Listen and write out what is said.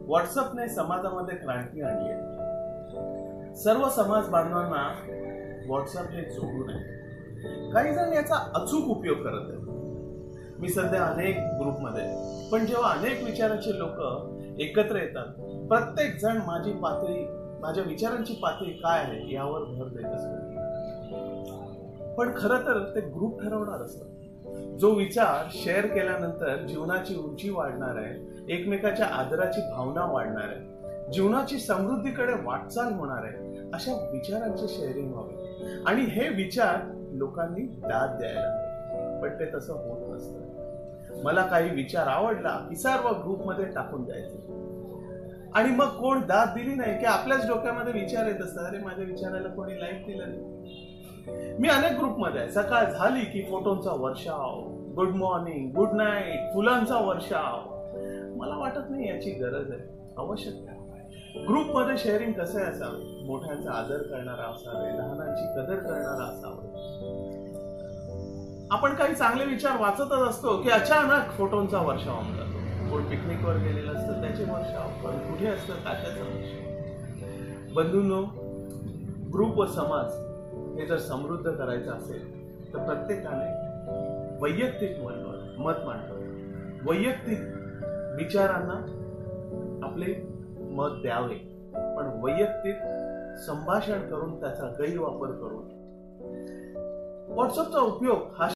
व्हॉट्सअपने समाजामध्ये क्रांती आणली आहे। सर्व समाज बांधवांना व्हॉट्सअपने जोडून आहे। काही जण याचा अचूक उपयोग करत आहेत। मी सध्या अनेक ग्रुपमध्ये, पण जेव्हा अनेक विचारांचे लोक एकत्र येतात, प्रत्येक जण माझ्या विचारांची पातळी काय आहे यावर भर देत असतो। पण खरं तर ते ग्रुप ठरवणार असतात। जो विचार शेअर केल्यानंतर जीवनाची उंची वाढणार आहे, एकमेकाच्या आदराची भावना वाढणार आहे, जीवनाची समृद्धीकडे वाटचाल होणार आहे, अशा विचारांचे शेअरिंग व्हावे। आणि हे विचार लोकांनी दाद द्यायला हवे। पण ते तसं होत नसतं। मला काही विचार आवडला की सर्व ग्रुपमध्ये टाकून द्यायचे, आणि मग कोण दाद दिली नाही की आपल्याच डोक्यामध्ये विचार येत असतात, अरे माझ्या विचाराला कोणी लाईक दिलं नाही। मी अनेक ग्रुपमध्ये आहे। सकाळ झाली की फोटोंचा वर्षाव, गुड मॉर्निंग, गुड नाईट, फुलांचा वर्षाव। मला वाटत नाही याची गरज आहे, आवश्यकता आहे। ग्रुपमध्ये शेअरिंग कसे असावे? मोठ्यांचा आदर करणारा असावे, लहानांची कदर करणारा असावे। आपण काही चांगले विचार वाचतच असतो की अचानक फोटोंचा वर्षाव होऊन जातो। कोण पिकनिकवर गेलेलं असतं त्याचे वर्षाव, पण कुठे असतं त्याच्याचं वर्षाव। बंधूंनो, ग्रुप व समाज हे जर समृद्ध करायचं असेल तर प्रत्येकाने वैयक्तिक मत मांडावे, वैयक्तिक विचारांना आपले मत द्यावे, पण वैयक्तिक संभाषण करून त्याचा गैरवापर करून व्हॉट्सअपचा उपयोग हा